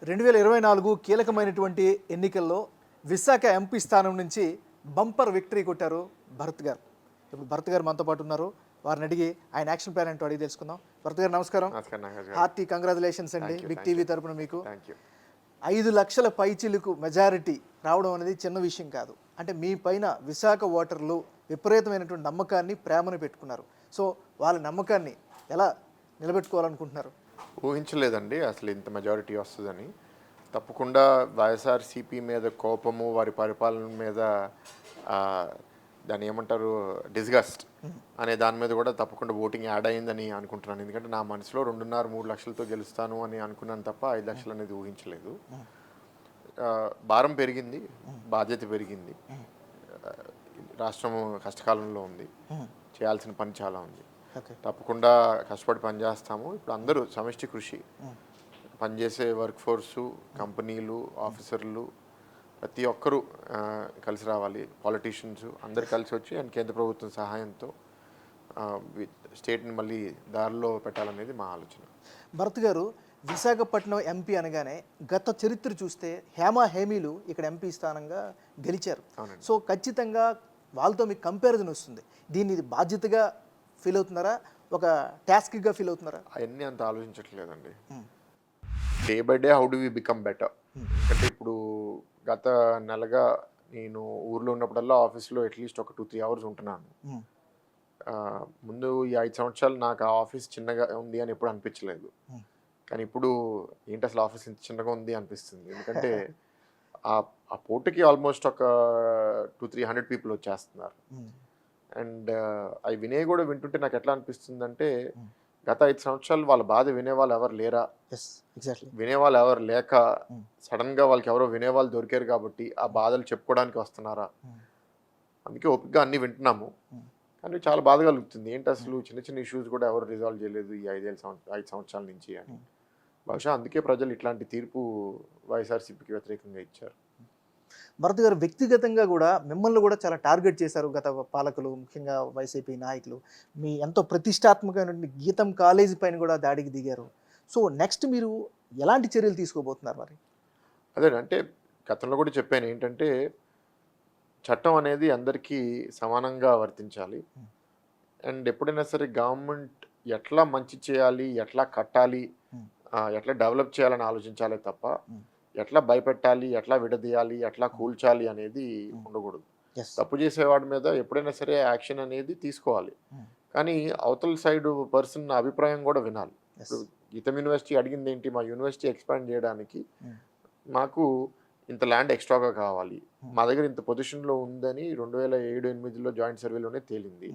2024 కీలకమైనటువంటి ఎన్నికల్లో విశాఖ ఎంపీ స్థానం నుంచి బంపర్ విక్టరీ కొట్టారు భరత్ గారు. ఇప్పుడు భరత్ గారు మనతో పాటు ఉన్నారు. వారిని అడిగి ఆయన యాక్షన్ ప్లాన్ ఏంటో అడిగి తెలుసుకుందాం. భరత్ గారు నమస్కారం. హార్టీ కంగ్రాచులేషన్స్ అండి. బిగ్ టీవీ తరపున మీకు 5 లక్షల పైచిలుకు మెజారిటీ రావడం అనేది చిన్న విషయం కాదు. అంటే మీ పైన విశాఖ ఓటర్లు విపరీతమైనటువంటి నమ్మకాన్ని, ప్రేమను పెట్టుకున్నారు. సో వాళ్ళ నమ్మకాన్ని ఎలా నిలబెట్టుకోవాలనుకుంటున్నారు? ఊహించలేదండి అసలు ఇంత మెజారిటీ వస్తుందని. తప్పకుండా వైఎస్ఆర్సీపీ మీద కోపము, వారి పరిపాలన మీద దాన్ని ఏమంటారు, డిస్గస్ట్ అనే దాని మీద కూడా తప్పకుండా ఓటింగ్ యాడ్ అయిందని అనుకుంటున్నాను. ఎందుకంటే నా మనసులో 2.5-3 లక్షలతో గెలుస్తాను అని అనుకున్నాను తప్ప 5 లక్షలు అనేది ఊహించలేదు. భారం పెరిగింది, బాధ్యత పెరిగింది, రాష్ట్రం కష్టకాలంలో ఉంది, చేయాల్సిన పని చాలా ఉంది. తప్పకుండా కష్టపడి పనిచేస్తాము. ఇప్పుడు అందరూ సమిష్టి కృషి, పనిచేసే వర్క్ ఫోర్సు, కంపెనీలు, ఆఫీసర్లు ప్రతి ఒక్కరూ కలిసి రావాలి. పాలిటీషియన్స్ అందరు కలిసి వచ్చి అండ్ కేంద్ర ప్రభుత్వం సహాయంతో స్టేట్ని మళ్ళీ దారిలో పెట్టాలనేది మా ఆలోచన. భరత్ గారు, విశాఖపట్నం ఎంపీ అనగానే గత చరిత్ర చూస్తే హేమీలు ఇక్కడ ఎంపీ స్థానంగా గెలిచారు. సో ఖచ్చితంగా వాళ్ళతో మీకు కంపారిజన్ వస్తుంది. దీన్ని ఇది బాధ్యతగా ఫీల్ అవుతున్నారా, ఒక టాస్క్గా ఫీల్ అవుతున్నారా? అవన్నీ అంత ఆలోచించట్లేదండి. Day by day how do we become better. అంటే ఇప్పుడు గత నెలగా నేను ఊర్లో ఉన్నప్పుడల్లా ఆఫీస్లో అట్లీస్ట్ ఒక 2-3 అవర్స్ ఉంటున్నాను. ముందు ఈ 5 సంవత్సరాలు నాకు ఆ ఆఫీస్ చిన్నగా ఉంది అని ఎప్పుడు అనిపించలేదు. కానీ ఇప్పుడు ఏంటి అసలు ఆఫీస్ ఇంత చిన్నగా ఉంది అనిపిస్తుంది. ఎందుకంటే ఆ పూటకి ఆల్మోస్ట్ ఒక 200-300 పీపుల్ వచ్చేస్తున్నారు. అండ్ అవి వినే కూడా వింటుంటే నాకు ఎట్లా అనిపిస్తుంది అంటే, గత 5 సంవత్సరాలు వాళ్ళ బాధ వినేవాళ్ళు ఎవరు లేరా, వినేవాళ్ళు ఎవరు లేక సడన్గా వాళ్ళకి ఎవరో వినేవాళ్ళు దొరికారు కాబట్టి ఆ బాధలు చెప్పుకోవడానికి వస్తున్నారా? అందుకే ఓపికగా అన్నీ వింటున్నాము. కానీ చాలా బాధ కలుగుతుంది. ఏంటి అసలు చిన్న చిన్న ఇష్యూస్ కూడా ఎవరు రిజాల్వ్ చేయలేదు ఈ 5 సంవత్సరాల నుంచి అని. బహుశా అందుకే ప్రజలు ఇట్లాంటి తీర్పు వైఎస్ఆర్సీపీకి వ్యతిరేకంగా ఇచ్చారు. భరత్ గారు, వ్యక్తిగతంగా కూడా మిమ్మల్ని కూడా చాలా టార్గెట్ చేశారు గత పాలకులు, ముఖ్యంగా వైసీపీ నాయకులు. మీ ఎంతో ప్రతిష్టాత్మకమైనటువంటి గీతం కాలేజీ పైన కూడా దాడికి దిగారు. సో నెక్స్ట్ మీరు ఎలాంటి చర్యలు తీసుకోబోతున్నారు మరి? అదే అంటే గతంలో కూడా చెప్పాను, ఏంటంటే చట్టం అనేది అందరికీ సమానంగా వర్తించాలి. అండ్ ఎప్పుడైనా సరే గవర్నమెంట్ ఎట్లా మంచి చేయాలి, ఎట్లా కట్టాలి, ఎట్లా డెవలప్ చేయాలని ఆలోచించాలి తప్ప ఎట్లా భయపెట్టాలి, ఎట్లా విడదీయాలి, ఎట్లా కూల్చాలి అనేది ఉండకూడదు. తప్పు చేసేవాడి మీద ఎప్పుడైనా సరే యాక్షన్ అనేది తీసుకోవాలి. కానీ అవతల సైడ్ పర్సన్ అభిప్రాయం కూడా వినాలి. ఇప్పుడు గీతం యూనివర్సిటీ అడిగింది ఏంటి, మా యూనివర్సిటీ ఎక్స్పాండ్ చేయడానికి మాకు ఇంత ల్యాండ్ ఎక్స్ట్రాగా కావాలి, మా దగ్గర ఇంత పొజిషన్లో ఉందని 2007-8లో జాయింట్ సర్వేలోనే తేలింది.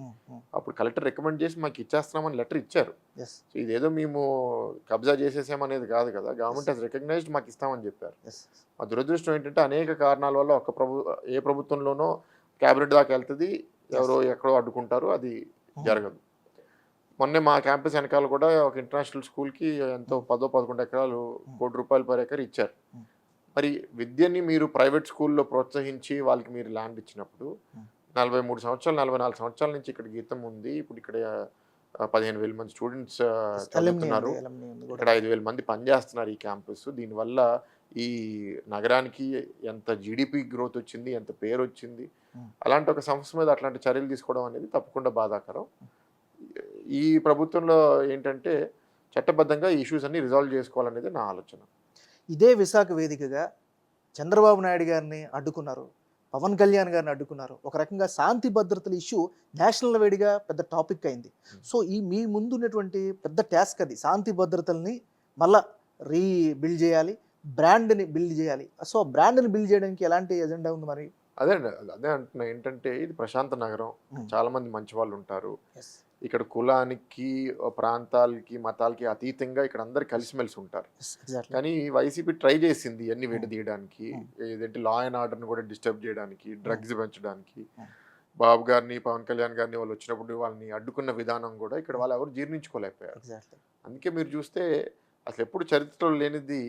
అప్పుడు కలెక్టర్ రికమెండ్ చేసి మాకు ఇచ్చేస్తున్నామని లెటర్ ఇచ్చారు. సో ఇదేదో మేము కబ్జా చేసేసామనేది కాదు కదా, గవర్నమెంట్ హెస్ రికగ్నైజ్డ్ మాకు ఇస్తామని చెప్పారు. మా దురదృష్టం ఏంటంటే అనేక కారణాల వల్ల ఏ ప్రభుత్వంలోనో క్యాబినెట్ దాకా వెళ్తుంది, ఎవరో ఎక్కడో అడ్డుకుంటారు, అది జరగదు. మొన్నే మా క్యాంపస్ వెనకాల కూడా ఒక ఇంటర్నేషనల్ స్కూల్కి ఎంతో 10-11 ఎకరాలు ₹1 కోటి పర్ ఎకర్ ఇచ్చారు. మరి విద్యని మీరు ప్రైవేట్ స్కూల్లో ప్రోత్సహించి వాళ్ళకి మీరు ల్యాండ్ ఇచ్చినప్పుడు 43 సంవత్సరాలు 44 సంవత్సరాల నుంచి ఇక్కడ గీతం ఉంది. ఇప్పుడు ఇక్కడ 15,000 మంది స్టూడెంట్స్ చదువుతున్నారు, ఇక్కడ 5,000 మంది పనిచేస్తున్నారు ఈ క్యాంపస్. దీనివల్ల ఈ నగరానికి ఎంత జీడిపి గ్రోత్ వచ్చింది, ఎంత పేరు వచ్చింది. అలాంటి ఒక సంస్థ మీద అట్లాంటి చర్యలు తీసుకోవడం అనేది తప్పకుండా బాధాకరం. ఈ ప్రభుత్వంలో ఏంటంటే చట్టబద్ధంగా ఈ ఇష్యూస్ అన్ని రిజాల్వ్ చేసుకోవాలనేది నా ఆలోచన. ఇదే విశాఖ వేదికగా చంద్రబాబు నాయుడు గారిని అడ్డుకున్నారు, పవన్ కళ్యాణ్ గారిని అడ్డుకున్నారు. ఒక రకంగా శాంతి భద్రతల ఇష్యూ నేషనల్ వైడ్గా పెద్ద టాపిక్ అయింది. సో మీ ముందు ఉన్నటువంటి పెద్ద టాస్క్ అది, శాంతి భద్రతల్ని మళ్ళా రీబిల్డ్ చేయాలి, బ్రాండ్ని బిల్డ్ చేయాలి. సో బ్రాండ్ని బిల్డ్ చేయడానికి ఎలాంటి ఎజెండా ఉంది మరి? అదే అంటున్నా, ఏంటంటే ఇది ప్రశాంత నగరం, చాలా మంది మంచి వాళ్ళు ఉంటారు. ఇక్కడ కులానికి, ప్రాంతాలకి, మతాలకి అతీతంగా ఇక్కడ అందరు కలిసిమెలిసి ఉంటారు. కానీ వైసీపీ ట్రై చేసింది అన్ని విడదీయడానికి, ఏదంటే లా అండ్ ఆర్డర్ని కూడా డిస్టర్బ్ చేయడానికి, డ్రగ్స్ పెంచడానికి. బాబు గారిని, పవన్ కళ్యాణ్ గారిని వాళ్ళు వచ్చినప్పుడు వాళ్ళని అడ్డుకున్న విధానం కూడా ఇక్కడ వాళ్ళు ఎవరు జీర్ణించుకోలేకపోయారు. అందుకే మీరు చూస్తే అసలు ఎప్పుడు చరిత్రలో లేనిది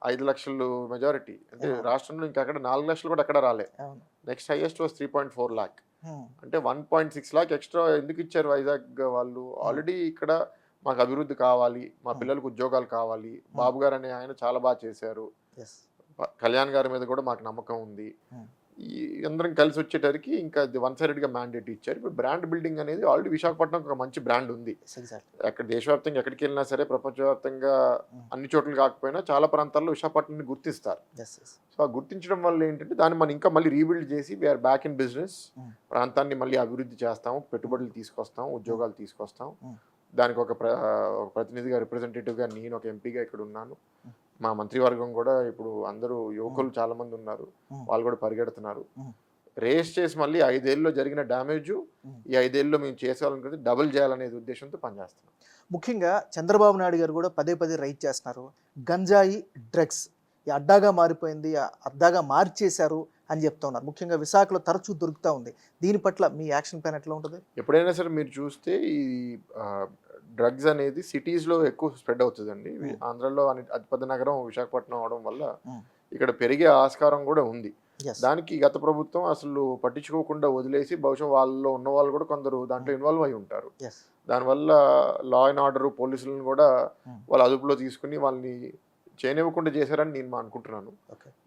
5 లక్షలు మెజారిటీ. అంటే రాష్ట్రంలో ఇంకా అక్కడ 4 లక్షలు కూడా అక్కడ రాలే. Next highest was 3.4 lakh. అంటే 1.6 lakh ఎక్స్ట్రా ఎందుకు ఇచ్చారు వైజాగ్ వాళ్ళు? ఆల్రెడీ ఇక్కడ మాకు అభివృద్ధి కావాలి, మా పిల్లలకు ఉద్యోగాలు కావాలి, బాబు గారు అనే ఆయన చాలా బాగా చేశారు, ఎస్. కళ్యాణ్ గారి మీద కూడా మాకు నమ్మకం ఉంది. ఈ అందరం కలిసి వచ్చేటరికి ఇంకా అది వన్ సైడెడ్గా మ్యాండేట్ ఇచ్చారు. ఇప్పుడు బ్రాండ్ బిల్డింగ్ అనేది ఆల్రెడీ విశాఖపట్నం ఒక మంచి బ్రాండ్ ఉంది. అక్కడ దేశవ్యాప్తంగా ఎక్కడికి వెళ్ళినా సరే, ప్రపంచవ్యాప్తంగా అన్ని చోట్ల కాకపోయినా చాలా ప్రాంతాల్లో విశాఖపట్నాన్ని గుర్తిస్తారు. సో ఆ గుర్తించడం వల్ల ఏంటంటే దాన్ని మనం ఇంకా మళ్ళీ రీబిల్డ్ చేసి వీఆర్ బ్యాక్ ఇన్ బిజినెస్, ప్రాంతాన్ని మళ్ళీ అభివృద్ధి చేస్తాము, పెట్టుబడులు తీసుకొస్తాం, ఉద్యోగాలు తీసుకొస్తాం. దానికి ఒక ప్రతినిధిగా, రిప్రజెంటేటివ్గా నేను ఒక ఎంపీగా ఇక్కడ ఉన్నాను. మా మంత్రివర్గం కూడా ఇప్పుడు అందరూ యువకులు చాలా మంది ఉన్నారు, వాళ్ళు కూడా పరిగెడుతున్నారు. రేస్ చేసి మళ్ళీ 5 ఏళ్ళలో జరిగిన డ్యామేజ్ ఈ 5 ఏళ్ళలో మేము చేసేవాలనుకుంటే డబుల్ చేయాలనే ఉద్దేశంతో పనిచేస్తున్నాం. ముఖ్యంగా చంద్రబాబు నాయుడు గారు కూడా పదే పదే రైట్ చేస్తున్నారు. గంజాయి డ్రగ్స్ ఈ అడ్డాగా మారిపోయింది, అడ్డాగా మార్చేశారు అని చెప్తా ఉన్నారు. ముఖ్యంగా విశాఖలో తరచూ దొరుకుతూ ఉంది. దీని పట్ల మీ యాక్షన్ ప్లాన్ ఎట్లా ఉంటుంది? ఎప్పుడైనా సరే మీరు చూస్తే ఈ డ్రగ్స్ అనేది సిటీస్లో ఎక్కువ స్ప్రెడ్ అవుతుందండి. ఆంధ్రలో అతిపెద్ద నగరం విశాఖపట్నం అవడం వల్ల ఇక్కడ పెరిగే ఆస్కారం కూడా ఉంది. దానికి గత ప్రభుత్వం అసలు పట్టించుకోకుండా వదిలేసి బహుశా వాళ్ళలో ఉన్న వాళ్ళు కూడా కొందరు దాంట్లో ఇన్వాల్వ్ అయి ఉంటారు. దానివల్ల లా అండ్ ఆర్డర్, పోలీసులను కూడా వాళ్ళ అదుపులో తీసుకుని వాళ్ళని చేయనివ్వకుండా చేశారని నేను అనుకుంటున్నాను.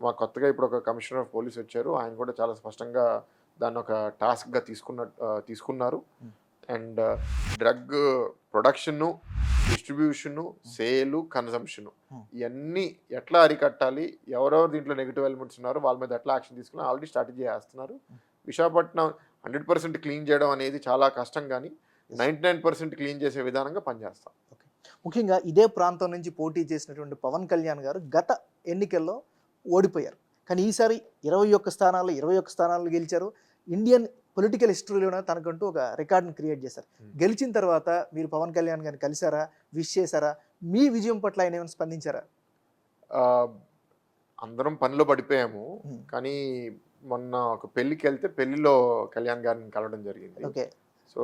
మా కొత్తగా ఇప్పుడు ఒక కమిషనర్ ఆఫ్ పోలీస్ వచ్చారు, ఆయన కూడా చాలా స్పష్టంగా దాన్ని ఒక టాస్క్గా తీసుకున్నారు. అండ్ డ్రగ్ ప్రొడక్షను, డిస్ట్రిబ్యూషను, సేలు, కన్సంప్షను ఇవన్నీ ఎట్లా అరికట్టాలి, ఎవరెవరు దీంట్లో నెగిటివ్ ఎలిమెంట్స్ ఉన్నారో వాళ్ళ మీద ఎట్లా యాక్షన్ తీసుకుని ఆల్రెడీ స్ట్రాటజీ చేస్తున్నారు. విశాఖపట్నం 100% క్లీన్ చేయడం అనేది చాలా కష్టం, కానీ 99% క్లీన్ చేసే విధానంగా పనిచేస్తాం. ముఖ్యంగా ఇదే ప్రాంతం నుంచి పోటీ చేసినటువంటి పవన్ కళ్యాణ్ గారు గత ఎన్నికల్లో ఓడిపోయారు, కానీ ఈసారి 21 స్థానాలు గెలిచారు. ఇండియన్ పొలిటికల్ హిస్టరీలోనే తనకంటూ ఒక రికార్డుని క్రియేట్ చేశారు. గెలిచిన తర్వాత మీరు పవన్ కళ్యాణ్ గారిని కలిసారా, విష్ చేశారా? మీ విజయం పట్ల ఆయన ఏమైనా స్పందించారా? అందరం పనిలో పడిపోయాము, కానీ మొన్న ఒక పెళ్ళికి వెళ్తే పెళ్లిలో కళ్యాణ్ గారిని కలవడం జరిగింది. సో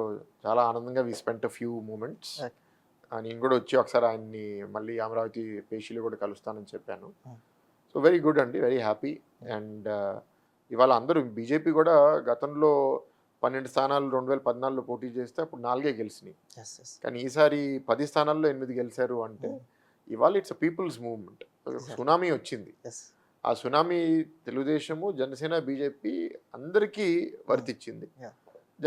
చాలా ఆనందంగా we spent a few moments. నేను కూడా వచ్చి ఒకసారి ఆయన్ని మళ్ళీ అమరావతి పేషీలో కూడా కలుస్తానని చెప్పాను. సో వెరీ గుడ్ అండి, వెరీ హ్యాపీ. అండ్ ఇవాళ అందరూ బీజేపీ కూడా గతంలో 12 స్థానాలు 2014లో పోటీ చేస్తే అప్పుడు 4 గెలిచినాయి, కానీ ఈసారి 10 స్థానాల్లో 8 గెలిచారు. అంటే ఇవాళ it's a peoples movement. Tsunami వచ్చింది. ఆ సునామీ తెలుగుదేశము, జనసేన, బీజేపీ అందరికీ వర్తిచ్చింది.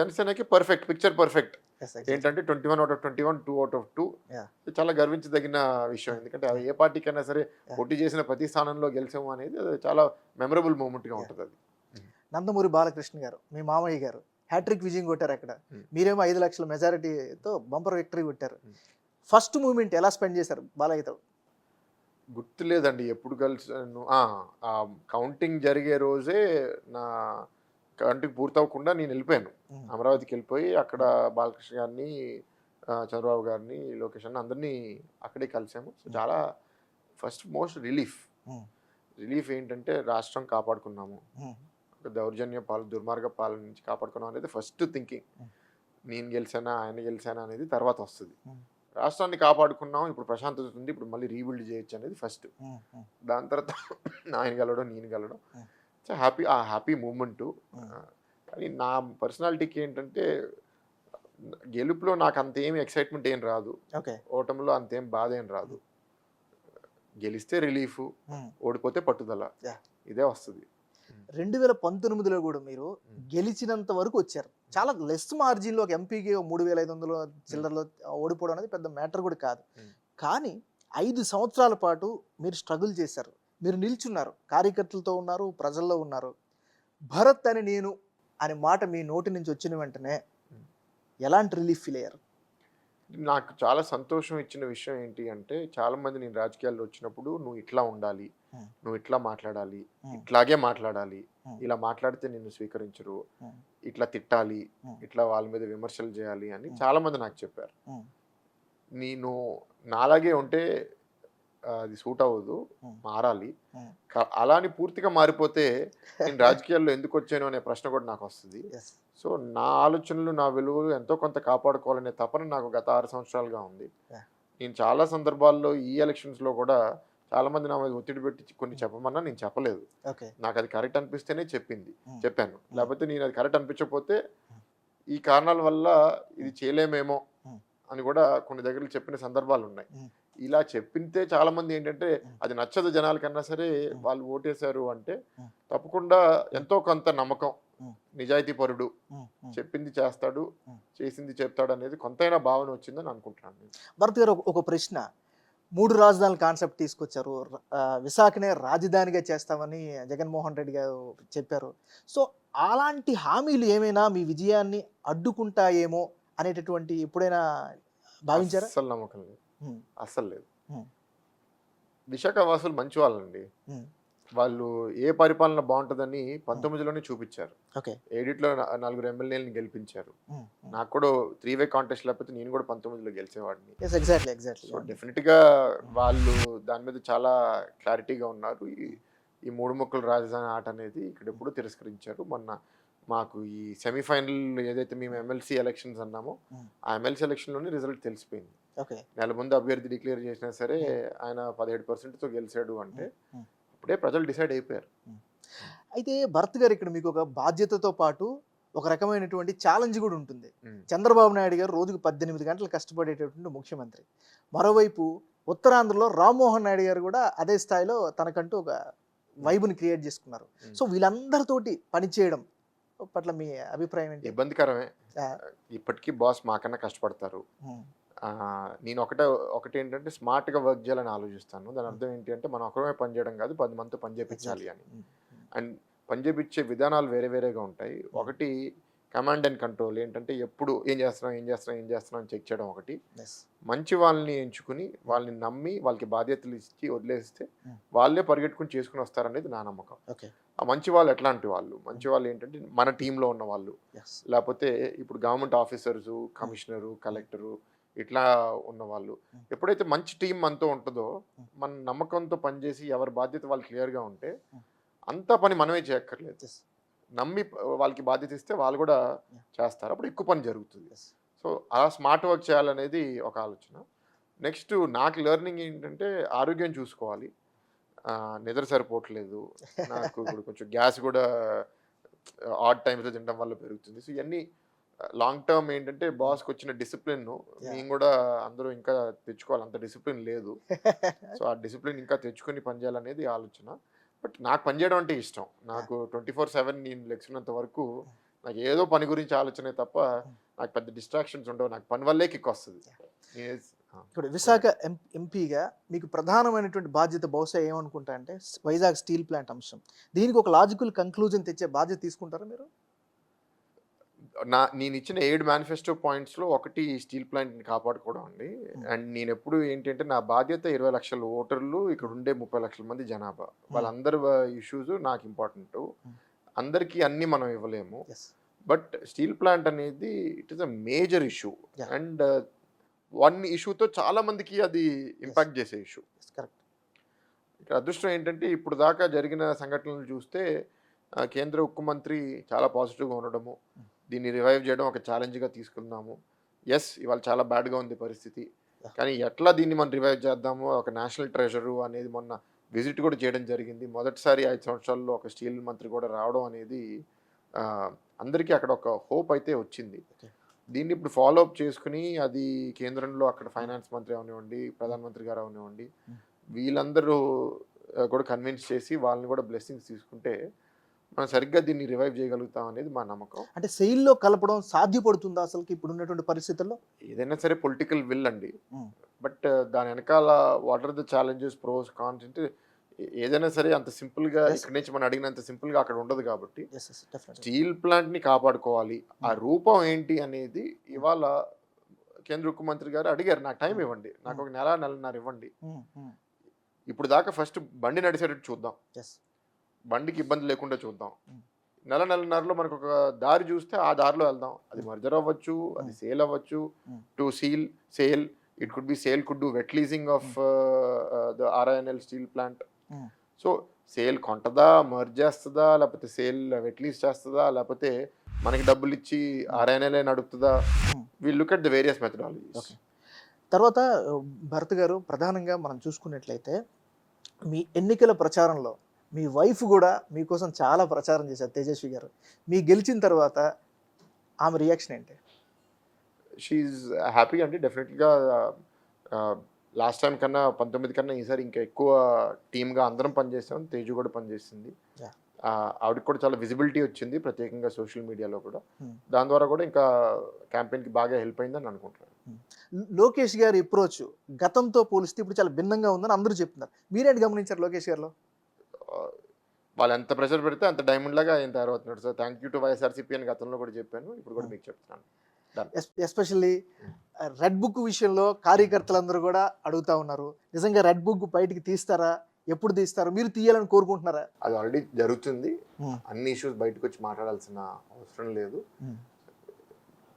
జనసేనకి పిక్చర్ పర్ఫెక్ట్. ఏంటంటే 21 out of 21, 2 out of 2 చాలా గర్వించదగిన విషయం. ఎందుకంటే ఏ పార్టీకైనా సరే పోటీ చేసిన ప్రతి స్థానంలో గెలిచాము అనేది చాలా మెమరబుల్ మూమెంట్గా ఉంటుంది. అది నందమూరి బాలకృష్ణ గారు, మీ మామయ్య గారు హ్యాట్రిక్ విజయం కొట్టారు అక్కడ. మీరేమో 5 లక్షల మెజారిటీతో బంపర్ విక్టరీ కొట్టారు. ఫస్ట్ మూమెంట్ ఎలా స్పెండ్ చేశారు బాలయ్యతో? గుర్తులేదండి ఎప్పుడు కలిసాను. కౌంటింగ్ జరిగే రోజే నా కౌంటింగ్ పూర్తవకుండా నేను వెళ్ళిపోయాను, అమరావతికి వెళ్ళిపోయి అక్కడ బాలకృష్ణ గారిని, చంద్రబాబు గారిని, లోకేష్ అన్న అందరినీ అక్కడే కలిసాము. సో చాలా మోస్ట్ రిలీఫ్ ఏంటంటే రాష్ట్రం కాపాడుకున్నాము, దౌర్జన్య దుర్మార్గ పాలన నుంచి కాపాడుకున్నాం అనేది ఫస్ట్ థింకింగ్. నేను గెలిచానా ఆయన గెలిచానా అనేది తర్వాత వస్తుంది. రాష్ట్రాన్ని కాపాడుకున్నాం, ఇప్పుడు ప్రశాంతత ఉంది, ఇప్పుడు మళ్ళీ రీబిల్డ్ చేయొచ్చు అనేది ఫస్ట్. దాని తర్వాత ఆయన గెలవడం, నేను గెలవడం హ్యాపీ మూమెంటు. కానీ నా పర్సనాలిటీకి ఏంటంటే గెలుపులో నాకు అంతేం ఎక్సైట్మెంట్ ఏం రాదు, ఓటమిలో అంతేం బాధ ఏం రాదు. గెలిస్తే రిలీఫ్, ఓడిపోతే పట్టుదల, ఇదే వస్తుంది. 2019లో కూడా మీరు గెలిచినంత వరకు వచ్చారు. చాలా లెస్ మార్జిన్లో ఒక ఎంపీకి 3500 చిల్లరలో ఓడిపోవడం అనేది పెద్ద మ్యాటర్ కూడా కాదు. కానీ 5 సంవత్సరాల పాటు మీరు స్ట్రగుల్ చేశారు, మీరు నిల్చున్నారు, కార్యకర్తలతో ఉన్నారు, ప్రజల్లో ఉన్నారు. భరత్ అని నేను అనే మాట మీ నోటి నుంచి వచ్చిన వెంటనే ఎలాంటి రిలీఫ్ ఫీల్ అయ్యారు? నాకు చాలా సంతోషం ఇచ్చిన విషయం ఏంటి అంటే, చాలా మంది నేను రాజకీయాల్లో వచ్చినప్పుడు నువ్వు ఇట్లా ఉండాలి, నువ్వు ఇట్లా మాట్లాడాలి, ఇట్లాగే మాట్లాడాలి, ఇలా మాట్లాడితే నిన్ను స్వీకరించరు, ఇట్లా తిట్టాలి, ఇట్లా వాళ్ళ మీద విమర్శలు చేయాలి అని చాలా మంది నాకు చెప్పారు. నేను నాలాగే ఉంటే అది సూట్ అవ్వదు, మారాలి. అలాని పూర్తిగా మారిపోతే నేను రాజకీయాల్లో ఎందుకు వచ్చాను అనే ప్రశ్న కూడా నాకు వస్తుంది. సో నా ఆలోచనలు, నా విలువలు ఎంతో కొంత కాపాడుకోవాలనే తపన నాకు గత 6 సంవత్సరాలుగా ఉంది. నేను చాలా సందర్భాల్లో ఈ ఎలక్షన్స్లో కూడా చాలా మంది నా మీద ఒత్తిడి పెట్టి కొన్ని చెప్పమన్నా నేను చెప్పలేదు. నాకు అది కరెక్ట్ అనిపిస్తేనే చెప్పాను. లేకపోతే నేను అది కరెక్ట్ అనిపించకపోతే ఈ కారణాల వల్ల ఇది చేయలేమేమో అని కూడా కొన్ని దగ్గర చెప్పిన సందర్భాలు ఉన్నాయి. ఉమ్, ఇలా చెప్పింతే చాలా మంది ఏంటంటే ఉమ్, అది నచ్చదు జనాలకన్నా సరే ఉమ్, వాళ్ళు ఓటేశారు అంటే ఉమ్, తప్పకుండా ఎంతో కొంత నమ్మకం, ఉమ్, నిజాయితీ పరుడు, ఉమ్, ఉమ్, చెప్పింది చేస్తాడు, ఉమ్. చేసింది చెప్తాడు అనేది కొంతైనా భావన వచ్చిందని అనుకుంటున్నాను నేను. భరత్ గారు ఒక ప్రశ్న. 3 రాజధానుల కాన్సెప్ట్ తీసుకొచ్చారు. విశాఖనే రాజధానిగా చేస్తామని జగన్మోహన్ రెడ్డి గారు చెప్పారు. సో అలాంటి హామీలు ఏమైనా మీ విజయాన్ని అడ్డుకుంటాయేమో అనేటటువంటి ఎప్పుడైనా భావించారా? అస్సలు నమ్మకం లేదు, ఉమ్, అస్సలు లేదు. ఉమ్, విశాఖ వాసులు మంచి వాళ్ళండి. ఉమ్, వాళ్ళు ఏ పరిపాలన బాగుంటుందని 19లోనే చూపించారు. ఓకే. ఏడిట్లో 4 ఎమ్మెల్యేలని గెలిపించారు. ఉమ్, ఉమ్. నాకు కూడా 3-way కాంటెస్ట్ లేకపోతే నేను కూడా 19లో గెలిచేవాడిని. Yes, exactly. సో డెఫినెట్గా వాళ్ళు దాని మీద చాలా క్లారిటీగా ఉన్నారు. ఈ 3 ముక్కల రాజధాని ఆట అనేది ఇక్కడ ఎప్పుడూ తిరస్కరించారు. మొన్న మాకు ఈ సెమీఫైనల్ ఏదైతే మేము ఎమ్మెల్సీ ఎలక్షన్స్ అన్నామో ఆ ఎమ్మెల్సీ ఎలక్షన్లోనే రిజల్ట్ తెలిసిపోయింది. ఓకే. నెల ముందు అభ్యర్థి డిక్లేర్ చేసినా సరే ఆయన 17%తో గెలిచాడు అంటే అప్పుడే ప్రజలు డిసైడ్ అయిపోయారు. అయితే భరత్ గారు, ఇక్కడ మీకు ఒక బాధ్యతతో పాటు ఒక రకమైనటువంటి ఛాలెంజ్ కూడా ఉంటుంది. ఉమ్. చంద్రబాబు నాయుడు గారు రోజుకు 18 గంటలు కష్టపడేటటువంటి ముఖ్యమంత్రి. మరోవైపు ఉత్తరాంధ్రలో రామ్మోహన్ నాయుడు గారు కూడా అదే స్థాయిలో తనకంటూ ఒక వైబుని క్రియేట్ చేసుకున్నారు. సో వీళ్ళందరితోటి పనిచేయడం పట్ల మీ అభిప్రాయం ఏంటి? ఇబ్బందికరమే. ఆ, ఇప్పటికీ బాస్ మాకన్నా కష్టపడతారు. ఉమ్, నేను ఒకటి ఏంటంటే స్మార్ట్గా వర్క్ చేయాలని ఆలోచిస్తాను. దాని అర్థం ఏంటి అంటే మనం ఒకరమే పని చేయడం కాదు, 10 మందితో పని చేయించాలి అని. ఉమ్, అండ్ పని చేయించే విధానాలు వేరే వేరేగా ఉంటాయి. ఒకటి కమాండ్ అండ్ కంట్రోల్, ఏంటంటే ఎప్పుడు ఏం చేస్తున్నాం అని చెక్ చేయడం ఒకటి. yes, మంచి వాళ్ళని ఎంచుకుని వాళ్ళని నమ్మి వాళ్ళకి బాధ్యతలు ఇచ్చి వదిలేస్తే Hmm. వాళ్ళే పరిగెట్టుకుని చేసుకుని వస్తారనేది నా నమ్మకం. ఓకే. ఆ మంచి వాళ్ళు ఎట్లాంటి వాళ్ళు? మంచి వాళ్ళు ఏంటంటే మన టీంలో ఉన్న వాళ్ళు, yes, లేకపోతే ఇప్పుడు గవర్నమెంట్ ఆఫీసర్సు, కమిషనరు, కలెక్టరు ఇట్లా ఉన్నవాళ్ళు. Hmm. ఎప్పుడైతే మంచి టీం మనతో ఉంటుందో మన నమ్మకంతో పనిచేసి ఎవరి బాధ్యత వాళ్ళు క్లియర్గా ఉంటే అంతా పని మనమే చేయక్కర్లేదు. yes, నమ్మి వాళ్ళకి బాధ్యత ఇస్తే వాళ్ళు కూడా చేస్తారు, అప్పుడు ఎక్కువ పని జరుగుతుంది. yes, సో అలా స్మార్ట్ వర్క్ చేయాలనేది ఒక ఆలోచన. నెక్స్ట్ నాకు లెర్నింగ్ ఏంటంటే ఆరోగ్యం చూసుకోవాలి. నిద్ర సరిపోవట్లేదు నాకు. ఇప్పుడు కొంచెం గ్యాస్ కూడా ఆడ్ టైమ్స్లో తినడం వల్ల పెరుగుతుంది. సో ఇవన్నీ లాంగ్ టర్మ్ ఏంటంటే బాస్కి వచ్చిన డిసిప్లిన్ మేము కూడా అందరూ ఇంకా తెచ్చుకోవాలి. అంత డిసిప్లిన్ లేదు. సో ఆ డిసిప్లిన్ ఇంకా తెచ్చుకొని పనిచేయాలనేది ఆలోచన. బట్ నాకు పనిచేయడం అంటే ఇష్టం. నాకు 24/7 నేను లెక్సినంత వరకు నాకు ఏదో పని గురించి ఆలోచనే తప్ప నాకు పెద్ద డిస్ట్రాక్షన్స్ ఉండవు. నాకు పని వల్లే కిక్ వస్తుంది. ఇప్పుడు విశాఖ ఎంపీగా మీకు ప్రధానమైనటువంటి బాధ్యత బహుశా ఏమనుకుంటా అంటే వైజాగ్ స్టీల్ ప్లాంట్ అంశం. దీనికి ఒక లాజికల్ కంక్లూజన్ తెచ్చే బాధ్యత తీసుకుంటారా మీరు? నేను ఇచ్చిన 7 మేనిఫెస్టో పాయింట్స్లో ఒకటి స్టీల్ ప్లాంట్ని కాపాడుకోవడం అండి. అండ్ నేను ఎప్పుడు ఏంటంటే నా బాధ్యత 20 లక్షల ఓటర్లు, ఇక్కడ ఉండే 30 లక్షల మంది జనాభా, వాళ్ళందరి ఇష్యూస్ నాకు ఇంపార్టెంట్. అందరికీ అన్నీ మనం ఇవ్వలేము. Yes. బట్ స్టీల్ ప్లాంట్ అనేది it is a major issue. Yeah. And one ఇష్యూతో చాలా మందికి అది ఇంపాక్ట్ చేసే ఇష్యూ. Yes, correct. ఇక్కడ అదృష్టం ఏంటంటే ఇప్పుడు దాకా జరిగిన సంఘటనలు చూస్తే కేంద్ర ఉక్కు మంత్రి చాలా పాజిటివ్గా ఉండడము, దీన్ని రివైవ్ చేయడం ఒక ఛాలెంజ్గా తీసుకుందాము. ఎస్, ఇవాళ చాలా బ్యాడ్గా ఉంది పరిస్థితి, కానీ ఎట్లా దీన్ని మనం రివైవ్ చేద్దాము, ఒక నేషనల్ ట్రెజరు అనేది మొన్న విజిట్ కూడా చేయడం జరిగింది. మొదటిసారి 5 సంవత్సరాల్లో ఒక స్టీల్ మంత్రి కూడా రావడం అనేది అందరికీ అక్కడ ఒక హోప్ అయితే వచ్చింది. దీన్ని ఇప్పుడు ఫాలో అప్ చేసుకుని అది కేంద్రంలో అక్కడ ఫైనాన్స్ మంత్రి అవనివ్వండి, ప్రధానమంత్రి గారు అవనివ్వండి, వీళ్ళందరూ కూడా కన్విన్స్ చేసి వాళ్ళని కూడా బ్లెస్సింగ్స్ తీసుకుంటే మనం సరిగ్గా దీన్ని రివైవ్ చేయగలుగుతాం అనేది మా నమ్మకం. అంటే సెయిల్లో కలపడం సాధ్యపడుతుందా అసలు ఇప్పుడు ఉన్నటువంటి పరిస్థితుల్లో? ఏదైనా సరే పొలిటికల్ విల్ అండి. బట్ దాని వెనకాల what are the challenges, pros, cons అంటే ఏదైనా సరే అంత సింపుల్గా ఇక్కడి నుంచి మనం అడిగినంత సింపుల్గా అక్కడ ఉండదు. కాబట్టి స్టీల్ ప్లాంట్ని కాపాడుకోవాలి. ఆ రూపం ఏంటి అనేది ఇవాళ కేంద్ర ఉక్కు మంత్రి గారు అడిగారు, నాకు టైం ఇవ్వండి, నాకు ఒక నెలన్నర ఇవ్వండి. ఇప్పుడు దాకా ఫస్ట్ బండి నడిచేటట్టు చూద్దాం, బండికి ఇబ్బంది లేకుండా చూద్దాం. నెలన్నరలో మనకు ఒక దారి చూస్తే ఆ దారిలో వెళ్దాం. అది మర్జర్ అవ్వచ్చు, అది సేల్ అవ్వచ్చు. To sale it could be sale, could do with leasing of the RINL steel plant. So sale కొంటదా, మర్జ్ చేస్తుందా, లేకపోతే సేల్ వెట్ లీజ్ చేస్తుందా, లేకపోతే మనకి డబ్బులు ఇచ్చి RINL నడుపుతుందా? Will look at the various methodologies. తర్వాత భరత్ గారు, ప్రధానంగా మనం చూసుకున్నట్లయితే మీ ఎన్నికల ప్రచారంలో మీ వైఫ్ కూడా మీకోసం చాలా ప్రచారం చేశారు, తేజస్వి గారు. మీ గెలిచిన తర్వాత ఆమె రియాక్షన్ ఏంటి? షీఈ్ హ్యాపీ అండి. డెఫినెట్గా లాస్ట్ టైం కన్నా 19 కన్నా ఈసారి ఇంకా ఎక్కువ టీమ్గా అందరం పనిచేసాం. తేజు కూడా పనిచేసింది. Yeah. ఆవిడకి కూడా చాలా విజిబిలిటీ వచ్చింది, ప్రత్యేకంగా సోషల్ మీడియాలో కూడా. Hmm. దాని ద్వారా కూడా ఇంకా క్యాంపెయిన్కి బాగా హెల్ప్ అయిందని అనుకుంటున్నాను. లోకేష్ గారి అప్రోచ్ గతంతో పోలిస్తే ఇప్పుడు చాలా భిన్నంగా ఉందని అందరూ చెప్తున్నారు. మీరేంటి గమనించారు లోకేష్ గారిలో? వాళ్ళు ఎంత ప్రెషర్ పెడితే అంత డైమండ్ లాగా ఆయన తయారవుతున్నాడు. So thank you to YSRCP అని గతంలో కూడా చెప్పాను, ఇప్పుడు కూడా మీకు చెప్తున్నాను. ఎస్పెషల్లీ రెడ్ బుక్ విషయంలో కార్యకర్తలందరూ కూడా అడుగుతా ఉన్నారు, నిజంగా రెడ్ బుక్ బయటికి తీస్తారా, ఎప్పుడు తీస్తారు, మీరు తీయాలని కోరుకుంటున్నారా? అది ఆల్రెడీ జరుగుతుంది. అన్ని ఇష్యూస్ బయటకు వచ్చి మాట్లాడాల్సిన అవసరం లేదు.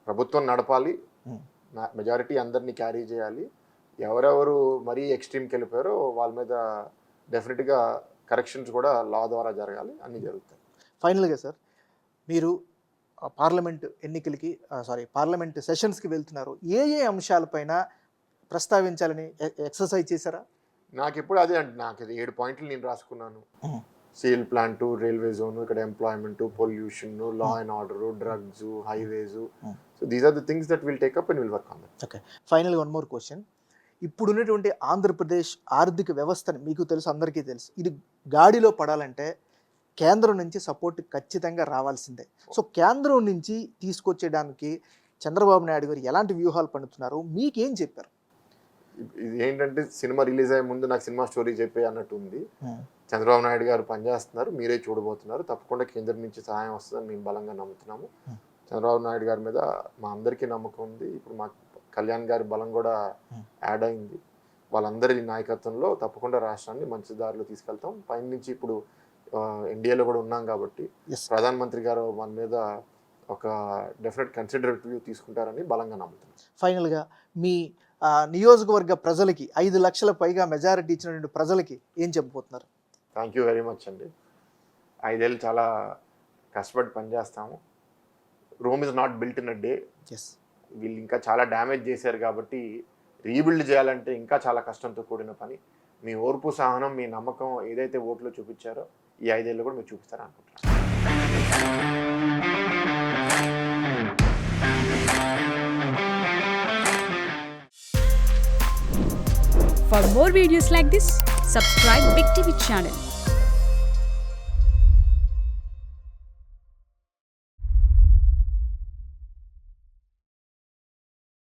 ప్రభుత్వం నడపాలి, మెజారిటీ అందరినీ క్యారీ చేయాలి. ఎవరెవరు మరీ ఎక్స్ట్రీమ్కి వెళ్ళిపోయారో వాళ్ళ మీద డెఫినెట్గా కరెక్షన్స్ కూడా లా ద్వారా జరగాలి, అన్నీ జరుగుతాయి. ఫైనల్గా సార్, మీరు పార్లమెంట్ ఎన్నికలకి పార్లమెంట్ సెషన్స్కి వెళ్తున్నారు, ఏ ఏ అంశాలపైన ప్రస్తావించాలని ఎక్సర్సైజ్ చేశారా? నాకు ఎప్పుడు అదే అండి, నాకు 7 పాయింట్లు నేను రాసుకున్నాను. స్టీల్ ప్లాంటు, రైల్వే జోన్, ఇక్కడ employment, pollution, law and order, drugs, highways. So these are the things that will take up and will work on that. Okay, ఫైనల్గా వన్ మోర్ క్వశ్చన్. ఇప్పుడు ఉన్నటువంటి ఆంధ్రప్రదేశ్ ఆర్థిక వ్యవస్థని మీకు తెలుసు, అందరికీ తెలుసు, ఇది గాడిలో పడాలంటే కేంద్రం నుంచి సపోర్ట్ ఖచ్చితంగా రావాల్సిందే. సో కేంద్రం నుంచి తీసుకొచ్చేయడానికి చంద్రబాబు నాయుడు గారు ఎలాంటి వ్యూహాలు పన్నుతున్నారు, మీకేం చెప్పారు? ఇది ఏంటంటే సినిమా రిలీజ్ అయ్యే ముందు నాకు సినిమా స్టోరీ చెప్పే అన్నట్టు ఉంది. చంద్రబాబు నాయుడు గారు పనిచేస్తున్నారు, మీరే చూడబోతున్నారు, తప్పకుండా కేంద్రం నుంచి సహాయం వస్తుందని మేము బలంగా నమ్ముతున్నాము. చంద్రబాబు నాయుడు గారి మీద మా అందరికీ నమ్మకం ఉంది. ఇప్పుడు మా కళ్యాణ్ గారి బలం కూడా యాడ్ అయింది. వాళ్ళందరి నాయకత్వంలో తప్పకుండా రాష్ట్రాన్ని మంచి దారిలో తీసుకెళ్తాం. పైన నుంచి ఇప్పుడు ఇండియాలో కూడా ఉన్నాం కాబట్టి ప్రధానమంత్రి గారు మన మీద ఒక డెఫినెట్ కన్సిడరేటివ్ తీసుకుంటారని బలంగా నమ్ముతున్నాం. ఫైనల్గా మీ నియోజకవర్గ ప్రజలకి 5 లక్షల పైగా మెజారిటీ ఇచ్చినటువంటి ప్రజలకి ఏం చెప్పబోతున్నారు? థ్యాంక్ యూ వెరీ మచ్ అండి. 5 ఏళ్ళు చాలా కష్టపడి పనిచేస్తాము. Rome is not built in a day. వీళ్ళు ఇంకా చాలా డ్యామేజ్ చేశారు కాబట్టి రీబిల్డ్ చేయాలంటే ఇంకా చాలా కష్టంతో కూడిన పని. మీ ఓర్పు, సహనం, మీ నమ్మకం ఏదైతే ఓట్లో చూపించారో ఈ 5 ఏళ్ళు కూడా మీరు చూపిస్తారని అనుకుంటున్నాను. For more videos like this, subscribe Big TV channel.